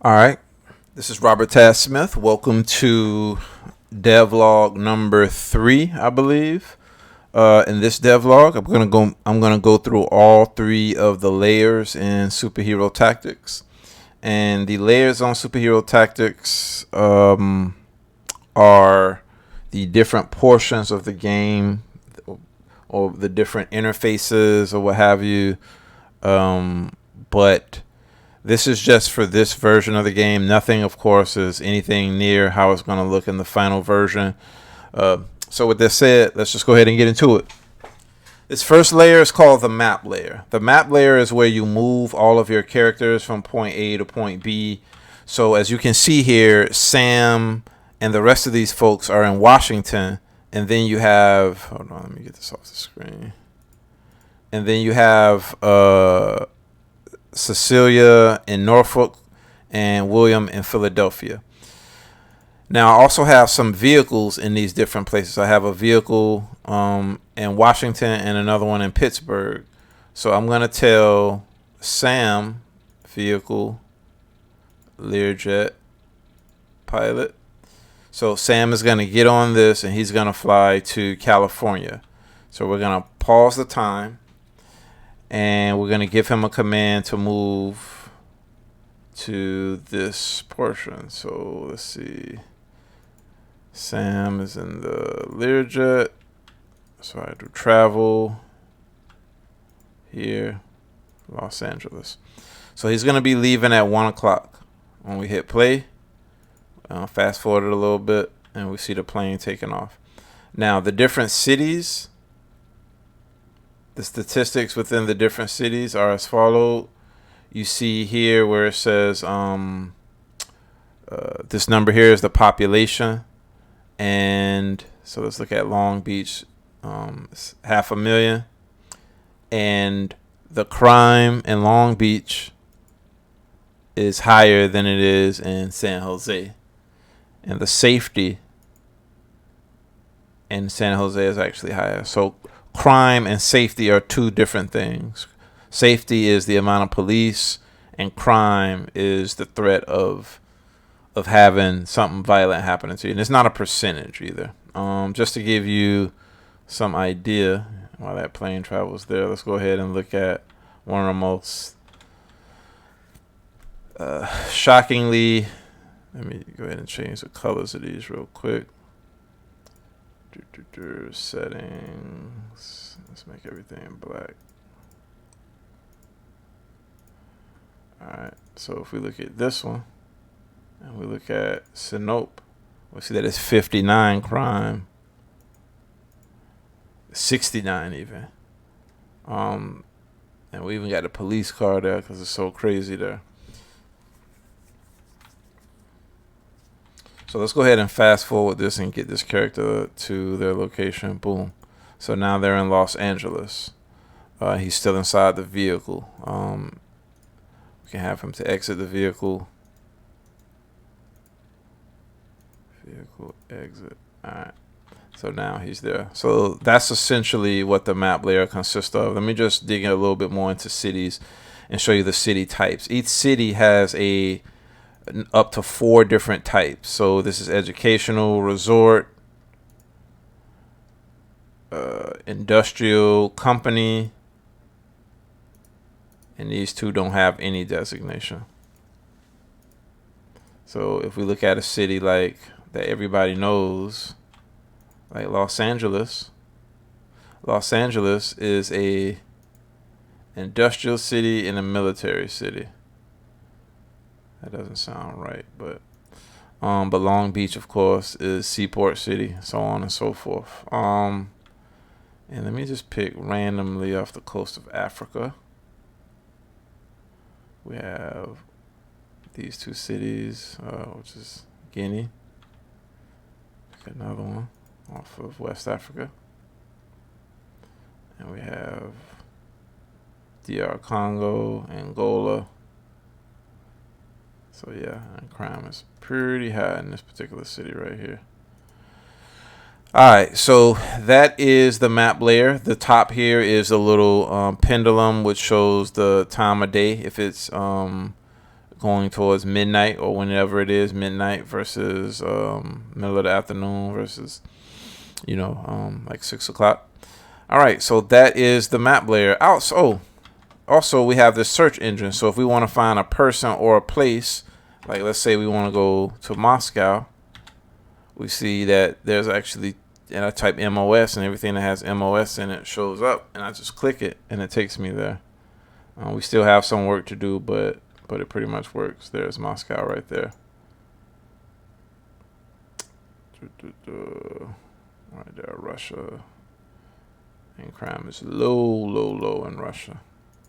All right, this is Robert Taz Smith. Welcome to devlog number 3, I believe. In this devlog, I'm gonna go through all 3 of the layers in Superhero Tactics, and the layers on Superhero Tactics are the different portions of the game, or the different interfaces, or what have you. But this is just for this version of the game. Nothing, of course, is anything near how it's going to look in the final version. So with this said, let's just go ahead and get into it. This first layer is called the map layer. The map layer is where you move all of your characters from point A to point B. So as you can see here, Sam and the rest of these folks are in Washington. And then you have, hold on, let me get this off the screen. And then you have Cecilia in Norfolk and William in Philadelphia. Now, I also have some vehicles in these different places. I have a vehicle in Washington and another one in Pittsburgh. So I'm going to tell Sam, vehicle, Learjet, pilot. So Sam is going to get on this and he's going to fly to California. So we're going to pause the time and we're going to give him a command to move to this portion. So let's see. Sam is in the Learjet. So I do travel here, Los Angeles. So he's going to be leaving at 1 o'clock. When we hit play, fast forward it a little bit, and we see the plane taking off. Now, the different cities, the statistics within the different cities are as followed. You see here where it says this number here is the population. And so let's look at Long Beach. It's 500,000. And the crime in Long Beach is higher than it is in San Jose. And the safety in San Jose is actually higher. So crime and safety are two different things. Safety is the amount of police, and crime is the threat of having something violent happening to you. And it's not a percentage either. Just to give you some idea while that plane travels there, let's go ahead and look at one of the most shockingly, let me go ahead and change the colors of these real quick. Settings, let's make everything black. Alright, so if we look at this one and we look at Sinope, we'll see that it's 59 crime, 69 even. And we even got a police car there because it's so crazy there. So let's go ahead and fast forward this and get this character to their location. Boom. So now they're in Los Angeles. He's still inside the vehicle. We can have him to exit the vehicle. Vehicle exit. Alright. So now he's there. So that's essentially what the map layer consists of. Let me just dig in a little bit more into cities and show you the city types. Each city has up to 4 different types. So this is educational, resort, industrial, company, and these 2 don't have any designation. So if we look at a city like that everybody knows, like Los Angeles is a industrial city and a military city. That doesn't sound right, but Long Beach, of course, is Seaport City, so on and so forth. And let me just pick randomly off the coast of Africa. We have these 2 cities, which is Guinea. Pick another one off of West Africa. And we have DR Congo, Angola. So yeah, and crime is pretty high in this particular city right here. Alright, so that is the map layer. The top here is a little pendulum which shows the time of day. If it's going towards midnight or whenever it is midnight versus middle of the afternoon versus like 6 o'clock. All right, so that is the map layer. Also we have this search engine. So if we want to find a person or a place, like let's say we want to go to Moscow, we see that there's actually, and I type MOS and everything that has MOS in it shows up, and I just click it and it takes me there. We still have some work to do, but it pretty much works. There's Moscow right there. Right there, Russia. And crime is low in Russia,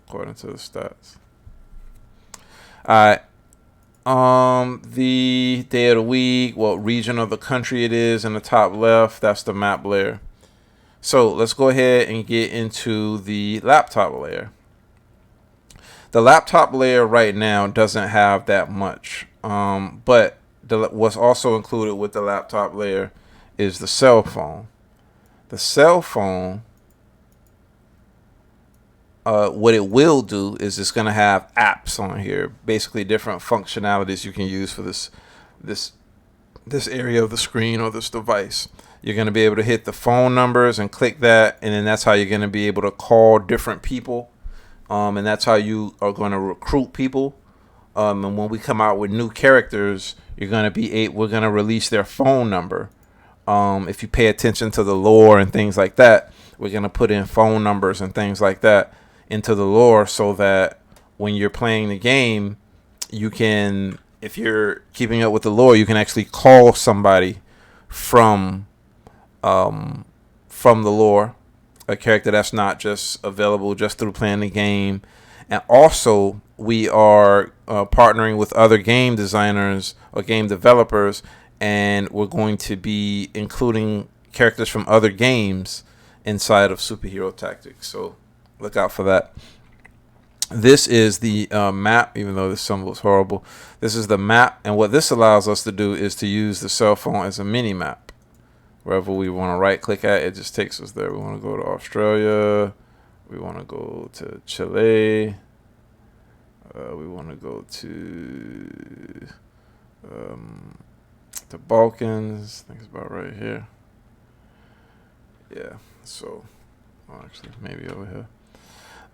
according to the stats. All right. The day of the week, what region of the country it is in the top left, that's the map layer. So let's go ahead and get into the laptop layer. The laptop layer right now doesn't have that much, but what's also included with the laptop layer is the cell phone. The cell phone, what it will do is it's going to have apps on here, basically different functionalities you can use for this area of the screen or this device. You're going to be able to hit the phone numbers and click that, and then that's how you're going to be able to call different people. And that's how you are going to recruit people. And when we come out with new characters, we're going to release their phone number. If you pay attention to the lore and things like that, we're going to put in phone numbers and things like that into the lore, so that when you're playing the game, you can, if you're keeping up with the lore, you can actually call somebody from the lore, a character that's not just available just through playing the game. And also, we are partnering with other game designers or game developers, and we're going to be including characters from other games inside of Superhero Tactics. So look out for that. This is the map, even though this symbol is horrible. This is the map, and what this allows us to do is to use the cell phone as a mini map. Wherever we want to right click at, it just takes us there. We want to go to Australia. We want to go to Chile. We want to go to the Balkans. I think it's about right here. Yeah, so actually maybe over here.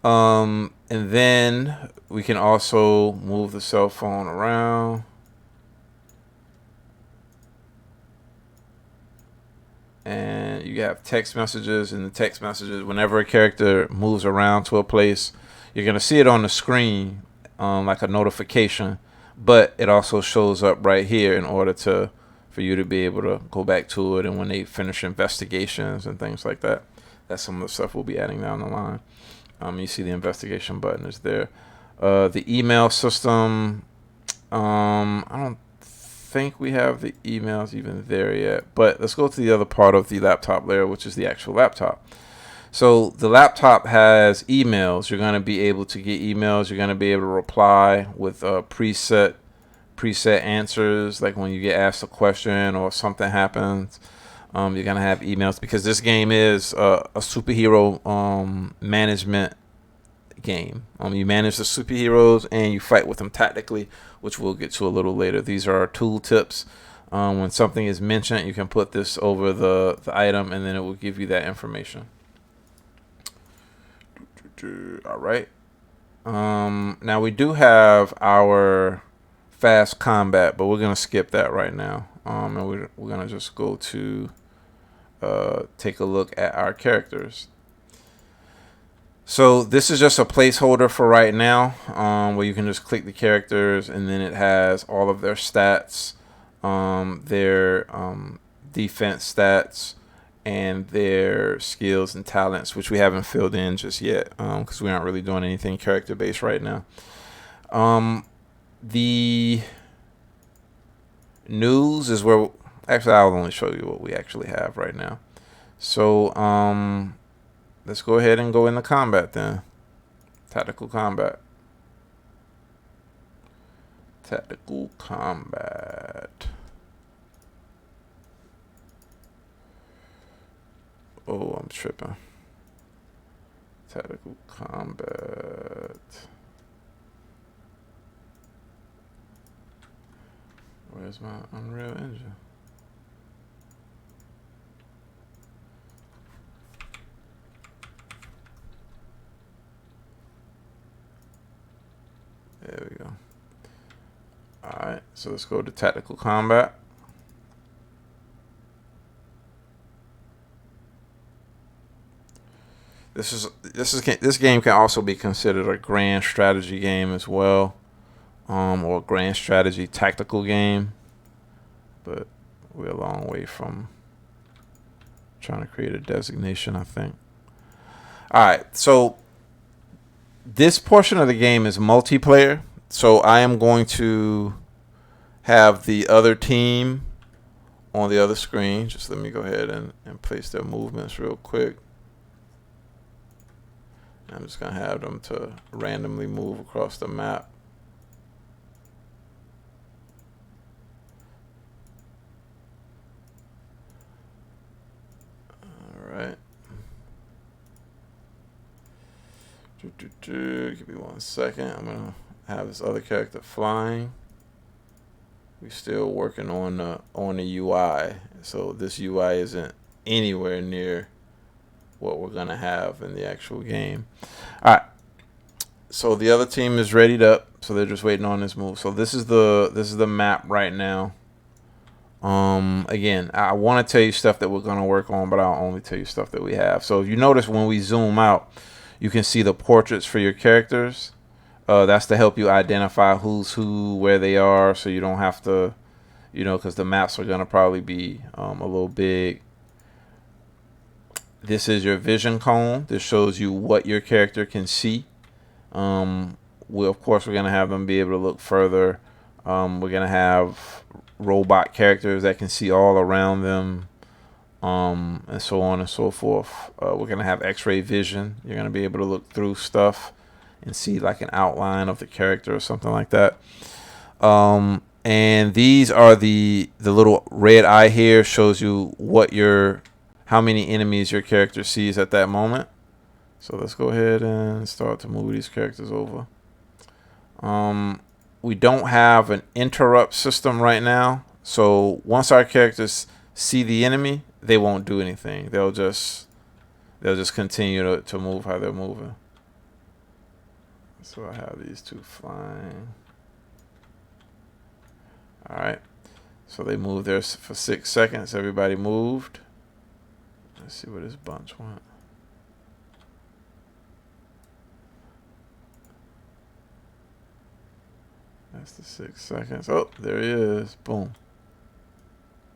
And then we can also move the cell phone around. And you have text messages, and the text messages, whenever a character moves around to a place, you're going to see it on the screen like a notification, but it also shows up right here in order for you to be able to go back to it. And when they finish investigations and things like that, that's some of the stuff we'll be adding down the line. You see the investigation button is there. The email system, I don't think we have the emails even there yet, but let's go to the other part of the laptop layer, which is the actual laptop. So the laptop has emails. You're going to be able to get emails. You're going to be able to reply with preset answers, like when you get asked a question or something happens. You're going to have emails, because this game is a superhero management game. You manage the superheroes and you fight with them tactically, which we'll get to a little later. These are our tool tips. When something is mentioned, you can put this over the item, and then it will give you that information. All right. Now we do have our fast combat, but we're gonna skip that right now. And we're gonna just go to take a look at our characters. So this is just a placeholder for right now, where you can just click the characters, and then it has all of their stats, their defense stats, and their skills and talents, which we haven't filled in just yet, because we aren't really doing anything character based right now. The news is where, actually I'll only show you what we actually have right now. So let's go ahead and go into combat then. Tactical combat. Tactical combat. Oh, I'm tripping. Tactical combat. Where's my Unreal Engine? There we go. Alright, so let's go to Tactical Combat. This game can also be considered a grand strategy game as well, or grand strategy tactical game. But we're a long way from trying to create a designation, I think. All right, so this portion of the game is multiplayer. So I am going to have the other team on the other screen. Just let me go ahead and place their movements real quick. I'm just going to have them to randomly move across the map. All right. Give me 1 second. I'm going to have this other character flying. We're still working on the UI. So this UI isn't anywhere near what we're going to have in the actual game. All right. So the other team is readied up. So they're just waiting on this move. So this is the map right now. Again, I want to tell you stuff that we're going to work on, but I'll only tell you stuff that we have. So if you notice when we zoom out, you can see the portraits for your characters. That's to help you identify who's who, where they are, so you don't have to, because the maps are going to probably be a little big. This is your vision cone. This shows you what your character can see. Of course, we're going to have them be able to look further. We're going to have robot characters that can see all around them, and so on and so forth. We're going to have X-ray vision. You're going to be able to look through stuff and see like an outline of the character or something like that. And these are the little red eye here shows you how many enemies your character sees at that moment. So let's go ahead and start to move these characters over. We don't have an interrupt system right now. So once our characters see the enemy, they won't do anything. They'll just continue to move how they're moving. So I have these two flying. All right. So they moved there for 6 seconds. Everybody moved. Let's see where this bunch went. That's the 6 seconds. Oh, there he is. Boom.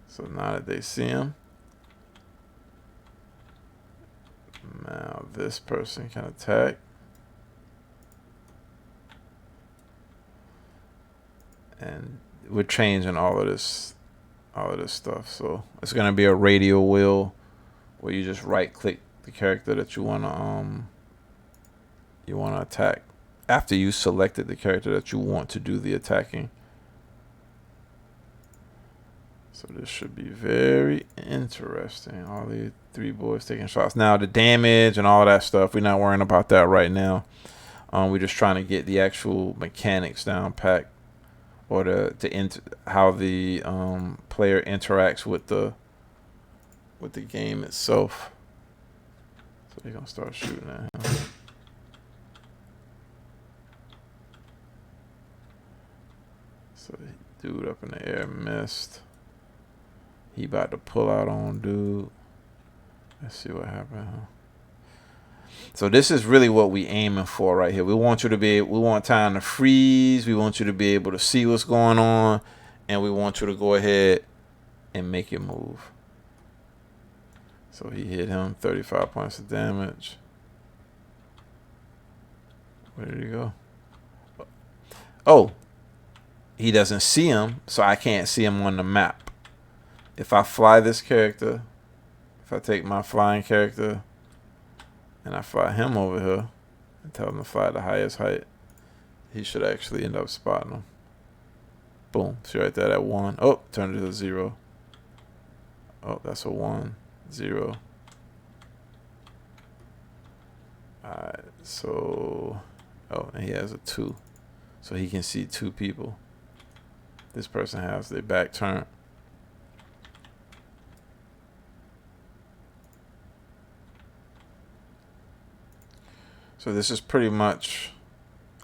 So now that they see him, now this person can attack. And we're changing all of this stuff. So it's gonna be a radial wheel where you just right click the character that you wanna attack after you selected the character that you want to do the attacking. So this should be very interesting. All the 3 boys taking shots. Now the damage and all that stuff, we're not worrying about that right now. We're just trying to get the actual mechanics down pat, or how the player interacts with the game itself. So they're gonna start shooting at him. So the dude up in the air missed. He about to pull out on dude. Let's see what happened. So this is really what we aiming for right here. We want time to freeze. We want you to be able to see what's going on, and we want you to go ahead and make it move. So he hit him, 35 points of damage. Where did he go? Oh, he doesn't see him, so I can't see him on the map. If I fly this character, if I take my flying character and I fly him over here and tell him to fly the highest height, he should actually end up spotting him. Boom. See right there at 1. Oh, turned it to 0. Oh, that's a 1, 0. Alright, so... Oh, and he has a 2. So he can see 2 people. This person has their back turned. So this is pretty much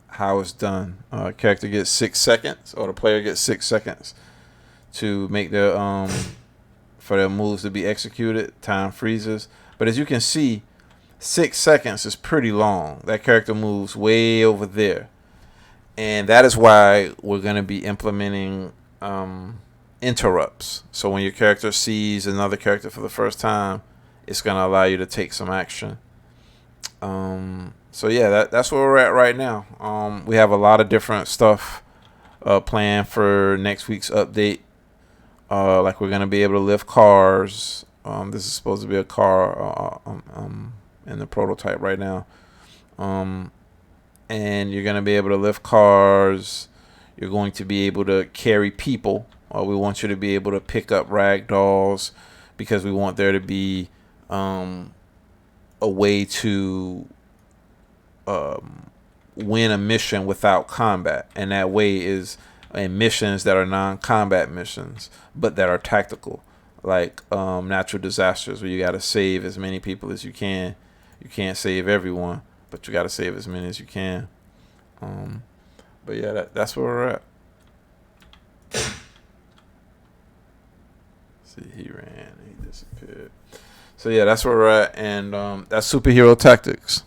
how it's done. Character gets 6 seconds, or the player gets 6 seconds to make their for their moves to be executed. Time freezes, but as you can see, 6 seconds is pretty long. That character moves way over there, and that is why we're going to be implementing interrupts. So when your character sees another character for the first time, it's going to allow you to take some action. So yeah, that's where we're at right now. We have a lot of different stuff planned for next week's update. Like we're gonna be able to lift cars. This is supposed to be a car in the prototype right now. And you're gonna be able to lift cars. You're going to be able to carry people. We want you to be able to pick up rag dolls because we want there to be a way to win a mission without combat, and that way is in missions that are non-combat missions but that are tactical, like natural disasters where you got to save as many people as you can. You can't save everyone, but you got to save as many as you can. But yeah, that's where we're at. See, he ran, he disappeared. So yeah, that's where we're at, and that's Superhero Tactics.